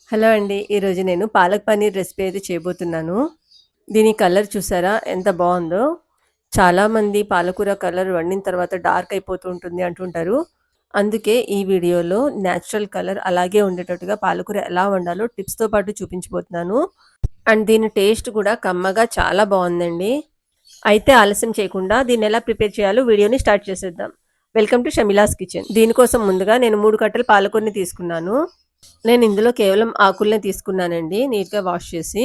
Hello అండి. ఈరోజు నేను పాలక్ పన్నీర్ రెసిపీ అయితే చేయబోతున్నాను. దీని కలర్ చూసారా ఎంత బావుందో. చాలామంది పాలకూర కలర్ వండిన తర్వాత డార్క్ అయిపోతూ ఉంటుంది అంటుంటారు. అందుకే ఈ వీడియోలో నేచురల్ కలర్ అలాగే ఉండేటట్టుగా పాలకూర ఎలా వండాలో టిప్స్‌తో పాటు చూపించబోతున్నాను. అండ్ దీని టేస్ట్ కూడా కమ్మగా చాలా బావుందండి. అయితే ఆలస్యం చేయకుండా దీన్నెలా ప్రిపేర్ చేయాలో వీడియోని స్టార్ట్ చేసేద్దాం. Welcome to Shamila's kitchen. దీనికోసం ముందుగా నేను 3 కట్టలు పాలకూరని తీసుకున్నాను. నేను ఇందులో కేవలం ఆకుల్నే తీసుకున్నానండి. నీట్‌గా వాష్ చేసి.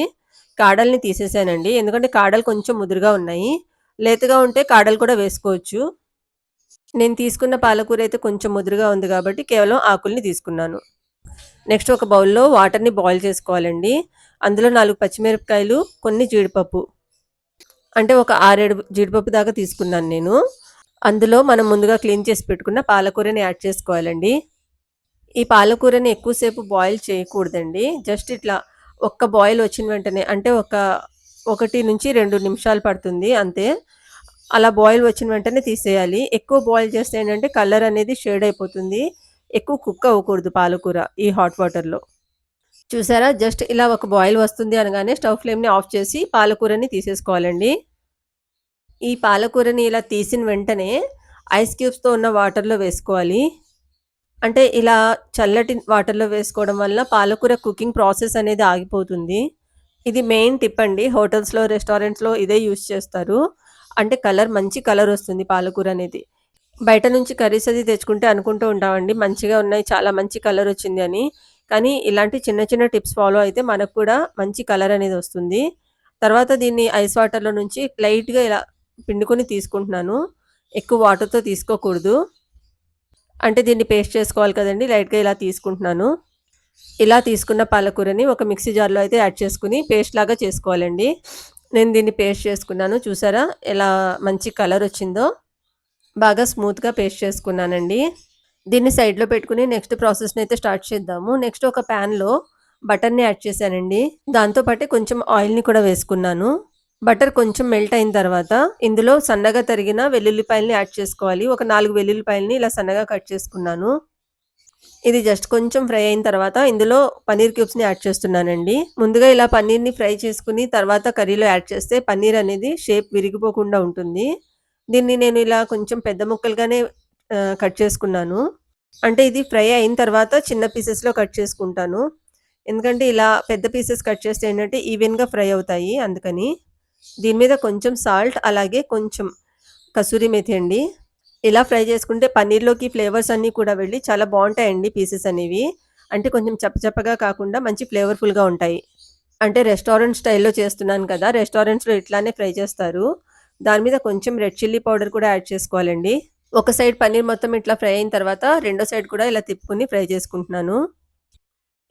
కాడల్ని తీసేసానండి. ఎందుకంటే కాడలు కొంచెం ముదురుగా ఉన్నాయి. లేతగా ఉంటే కాడలు కూడా వేసుకోవచ్చు. నేను తీసుకున్న పాలకూర అయితే కొంచెం ముదురుగా ఉంది కాబట్టి కేవలం ఆకుల్ని తీసుకున్నాను. నెక్స్ట్ ఒక బౌల్‌లో వాటర్‌ని బాయిల్ చేసుకోవాలండి. అందులో 4 పచ్చిమిరపకాయలు, కొన్ని జీడిపప్పు. అంటే ఒక 6, 7 జీడిపప్పు దాకా తీసుకున్నాను నేను. అందులో మనం ముందుగా క్లీన్ చేసి పెట్టుకున్న పాలకూరని యాడ్ చేసుకోవాలండి. ఈ పాలకూరని ఎక్కువ సేపు బాయిల్ చేయకూడదండి. జస్ట్ ఇట్లా ఒక్క బాయిల్ వచ్చిన వెంటనే అంటే 1-2 నిమిషాలు పడుతుంది అంతే. అలా బాయిల్ వచ్చిన వెంటనే తీసేయాలి. ఎక్కువ బాయిల్ చేస్తే ఏంటంటే కలర్ అనేది షేడ్ అయిపోతుంది. ఎక్కువ కుక్ అవ్వకూడదు పాలకూర ఈ హాట్ వాటర్‌లో. చూసారా జస్ట్ ఇలా ఒక బాయిల్ వస్తుంది అనగానే స్టవ్ ఫ్లేమ్‌ని ఆఫ్ చేసి పాలకూరని తీసేసుకోవాలండి. ఈ పాలకూరని ఇలా తీసిన వెంటనే ఐస్ క్యూబ్స్‌తో ఉన్న వాటర్‌లో వేసుకోవాలి. అంటే ఇలా చల్లటి వాటర్‌లో వేసుకోవడం వల్ల పాలకూర కుకింగ్ ప్రాసెస్ అనేది ఆగిపోతుంది. ఇది మెయిన్ టిప్ అండి. హోటల్స్‌లో, రెస్టారెంట్స్‌లో ఇదే యూజ్ చేస్తారు. అంటే మంచి కలర్ వస్తుంది పాలకూర అనేది. బయట నుంచి కర్రీస్ అది తెచ్చుకుంటే అనుకుంటూ ఉంటామండి. మంచిగా ఉన్నాయి, చాలా మంచి కలర్ వచ్చింది అని. కానీ ఇలాంటి చిన్న చిన్న టిప్స్ ఫాలో అయితే మనకు కూడా మంచి కలర్ అనేది వస్తుంది. తర్వాత దీన్ని ఐస్ వాటర్‌లో నుంచి లైట్‌గా ఇలా పిండుకొని తీసుకుంటున్నాను. ఎక్కువ వాటర్‌తో తీసుకోకూడదు. అంటే దీన్ని పేస్ట్ చేసుకోవాలి కదండీ! లైట్‌గా ఇలా తీసుకుంటున్నాను. ఇలా తీసుకున్న పాలకూరని ఒక మిక్సీ జార్‌లో అయితే యాడ్ చేసుకొని పేస్ట్ లాగా చేసుకోవాలండి. నేను దీన్ని పేస్ట్ చేసుకున్నాను. చూసారా ఎలా మంచి కలర్ వచ్చిందో? బాగా స్మూత్‌గా పేస్ట్ చేసుకున్నానండి. దీన్ని సైడ్‌లో పెట్టుకొని నెక్స్ట్ ప్రాసెస్‌ని అయితే స్టార్ట్ చేద్దాము. నెక్స్ట్ ఒక పాన్‌లో బటర్‌ని యాడ్ చేశానండి. దాంతో పాటే కొంచెం ఆయిల్‌ని కూడా వేసుకున్నాను. బటర్ కొంచెం మెల్ట్ అయిన తర్వాత ఇందులో సన్నగా తరిగిన వెల్లుల్లిపాయలని యాడ్ చేసుకోవాలి. ఒక 4 వెల్లుల్లిపాయలని ఇలా సన్నగా కట్ చేసుకున్నాను. ఇది జస్ట్ కొంచెం ఫ్రై అయిన తర్వాత ఇందులో పన్నీర్ క్యూబ్స్‌ని యాడ్ చేస్తున్నానండి. ముందుగా ఇలా పన్నీర్‌ని ఫ్రై చేసుకొని తర్వాత కర్రీలో యాడ్ చేస్తే పన్నీర్ అనేది షేప్ విరిగిపోకుండా ఉంటుంది. దీన్ని నేను ఇలా కొంచెం పెద్ద ముక్కలుగానే కట్ చేసుకున్నాను. అంటే ఇది ఫ్రై అయిన తర్వాత చిన్న పీసెస్‌లో కట్ చేసుకుంటాను. ఎందుకంటే ఇలా పెద్ద పీసెస్ కట్ చేస్తే ఏంటంటే ఈవెన్‌గా ఫ్రై అవుతాయి అందుకని. దీని మీద కొంచెం సాల్ట్ అలాగే కొంచెం కసూరి మేథి అండి. ఇలా ఫ్రై చేసుకుంటే పన్నీర్‌లోకి ఫ్లేవర్స్ అన్నీ కూడా వెళ్ళి చాలా బావుంటాయండి పీసెస్ అనేవి. అంటే కొంచెం చప్పచప్పగా కాకుండా మంచి ఫ్లేవర్‌ఫుల్‌గా ఉంటాయి. అంటే రెస్టారెంట్ స్టైల్‌లో చేస్తున్నాను కదా! రెస్టారెంట్స్‌లో ఇట్లానే ఫ్రై చేస్తారు. దాని మీద కొంచెం రెడ్ చిల్లీ పౌడర్ కూడా యాడ్ చేసుకోవాలండి. ఒక సైడ్ పన్నీర్ మొత్తం ఇట్లా ఫ్రై అయిన తర్వాత రెండో సైడ్ కూడా ఇలా తిప్పుకొని ఫ్రై చేసుకుంటున్నాను.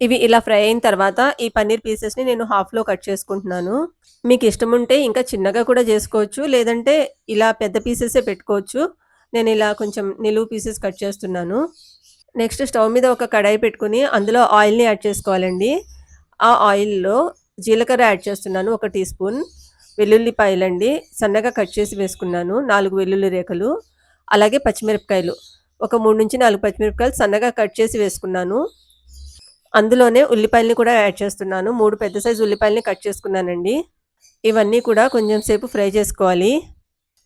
ఇవి ఇలా ఫ్రై అయిన తర్వాత ఈ పన్నీర్ పీసెస్‌ని నేను హాఫ్‌లో కట్ చేసుకుంటున్నాను. మీకిష్టముంటే ఇంకా చిన్నగా కూడా జేసుకోవచ్చు. లేదంటే ఇలా పెద్ద పీసెసే పెట్టుకోవచ్చు. నేనిలా కొంచెం నిలువు పీసెస్ కట్ చేస్తున్నాను. నెక్స్ట్ స్టవ్ మీద ఒక కడాయి పెట్టుకొని అందులో ఆయిల్‌ని యాడ్ చేసుకోవాలండి. ఆ ఆయిల్‌లో జీలకర్ర యాడ్ చేస్తున్నాను ఒక టీ స్పూన్. వెల్లుల్లిపాయలండి సన్నగా కట్ చేసి వేసుకున్నాను. 4 వెల్లుల్లి రేఖలు. అలాగే పచ్చిమిరపకాయలు. ఒక 3-4 పచ్చిమిరపకాయలు సన్నగా కట్ చేసి వేసుకున్నాను. అందులోనే ఉల్లిపాయలని కూడా యాడ్ చేస్తున్నాను. 3 పెద్ద సైజు ఉల్లిపాయలని కట్ చేసుకున్నానండి. ఇవన్నీ కూడా కొంచెం సేపు ఫ్రై చేసుకోవాలి.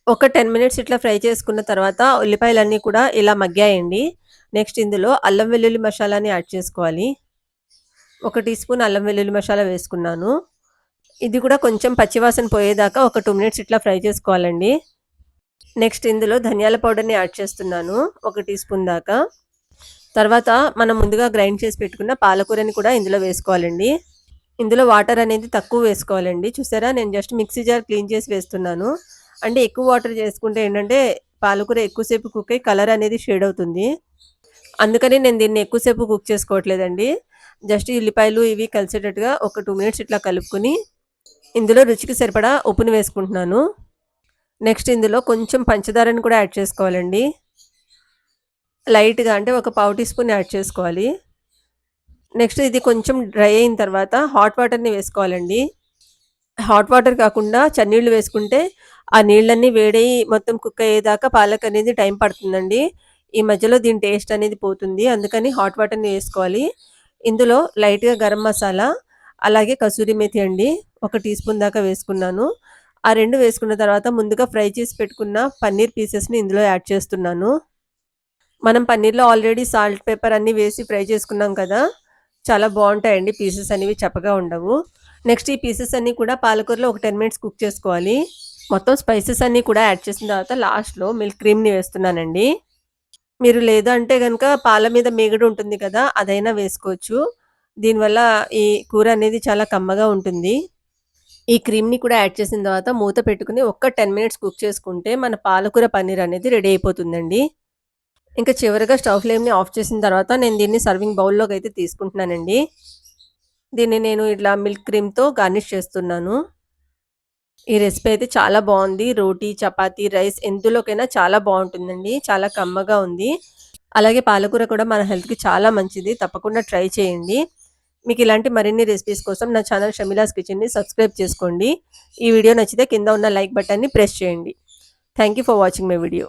ఒక 10 మినిట్స్ ఇట్లా ఫ్రై చేసుకున్న తర్వాత ఉల్లిపాయలన్నీ కూడా ఇలా మగ్గాయండి. నెక్స్ట్ ఇందులో అల్లం వెల్లుల్లి మసాలాని యాడ్ చేసుకోవాలి. ఒక టీ స్పూన్ అల్లం వెల్లుల్లి మసాలా వేసుకున్నాను. ఇది కూడా కొంచెం పచ్చివాసన పోయేదాకా ఒక 2 మినిట్స్ ఇట్లా ఫ్రై చేసుకోవాలండి. నెక్స్ట్ ఇందులో ధనియాల పౌడర్‌ని యాడ్ చేస్తున్నాను. ఒక టీ స్పూన్ దాకా. తర్వాత మనం ముందుగా గ్రైండ్ చేసి పెట్టుకున్న పాలకూరని కూడా ఇందులో వేసుకోవాలండి. ఇందులో వాటర్ అనేది తక్కువ వేసుకోవాలండి. చూసారా నేను జస్ట్ మిక్సీ జార్ క్లీన్ చేసి వేస్తున్నాను. అంటే ఎక్కువ వాటర్ చేసుకుంటే ఏంటంటే పాలకూర ఎక్కువ సేపు కుక్ అయ్యి కలర్ అనేది షేడ్ అవుతుంది. అందుకని నేను దీన్ని ఎక్కువ సేపు కుక్ చేసుకోవట్లేదండి. జస్ట్ ఈ ఉల్లిపాయలు ఇవి కలిసేటట్టుగా ఒక 2 మినిట్స్ ఇట్లా కలుపుకొని ఇందులో రుచికి సరిపడా ఉప్పుని వేసుకుంటున్నాను. నెక్స్ట్ ఇందులో కొంచెం పంచదారని కూడా యాడ్ చేసుకోవాలండి. లైట్‌గా అంటే ఒక పావు టీ స్పూన్ యాడ్ చేసుకోవాలి. నెక్స్ట్ ఇది కొంచెం డ్రై అయిన తర్వాత హాట్ వాటర్‌ని వేసుకోవాలండి. హాట్ వాటర్ కాకుండా చన్నీళ్లు వేసుకుంటే, ఆ నీళ్ళన్నీ వేడయ్యి మొత్తం కుక్ అయ్యేదాకా పాలక్ అనేది టైం పడుతుందండి. ఈ మధ్యలో దీని టేస్ట్ అనేది పోతుంది. అందుకని హాట్ వాటర్‌ని వేసుకోవాలి. ఇందులో లైట్‌గా గరం మసాలా, అలాగే కసూరి మేతి అండి. 1 టీ స్పూన్ దాకా వేసుకున్నాను. ఆ 2 వేసుకున్న తర్వాత ముందుగా ఫ్రై చేసి పెట్టుకున్న పన్నీర్ పీసెస్‌ని ఇందులో యాడ్ చేస్తున్నాను. మనం పన్నీర్‌లో ఆల్రెడీ సాల్ట్, పెప్పర్ అన్నీ వేసి ఫ్రై చేసుకున్నాం కదా! చాలా బావుంటాయండి పీసెస్ అనేవి చప్పగా ఉండవు. నెక్స్ట్ ఈ పీసెస్ అన్నీ కూడా పాలకూరలో ఒక 10 మినిట్స్ కుక్ చేసుకోవాలి. మొత్తం స్పైసెస్ అన్నీ కూడా యాడ్ చేసిన తర్వాత లాస్ట్‌లో మిల్క్ క్రీమ్‌ని వేస్తున్నానండి. మీరు లేదు అంటే గనక పాల మీద మీగడ ఉంటుంది కదా! అదైనా వేసుకోవచ్చు. దీనివల్ల ఈ కూర అనేది చాలా కమ్మగా ఉంటుంది. ఈ క్రీమ్‌ని కూడా యాడ్ చేసిన తర్వాత మూత పెట్టుకొని ఒక్క 10 మినిట్స్ కుక్ చేసుకుంటే మన పాలకూర పన్నీర్ అనేది రెడీ అయిపోతుందండి. ఇంకా చివరగా స్టవ్ ఫ్లేమ్‌ని ఆఫ్ చేసిన తర్వాత నేను దీన్ని సర్వింగ్ బౌల్‌లోకైతే తీసుకుంటున్నానండి. దీన్ని నేను ఇట్లా మిల్క్ క్రీమ్‌తో గార్నిష్ చేస్తున్నాను. ఈ రెసిపీ అయితే చాలా బావుంది. రోటీ, చపాతీ, రైస్ ఎందులోకైనా చాలా బావుంటుందండి. చాలా కమ్మగా ఉంది. అలాగే పాలకూర కూడా మన హెల్త్‌కి చాలా మంచిది. తప్పకుండా ట్రై చేయండి. మీకు ఇలాంటి మరిన్ని రెసిపీస్ కోసం నా ఛానల్ షమీలాస్ కిచెన్‌ని సబ్స్క్రైబ్ చేసుకోండి. ఈ వీడియో నచ్చితే కింద ఉన్న లైక్ బటన్‌ని ప్రెస్ చేయండి. Thank you for watching my video.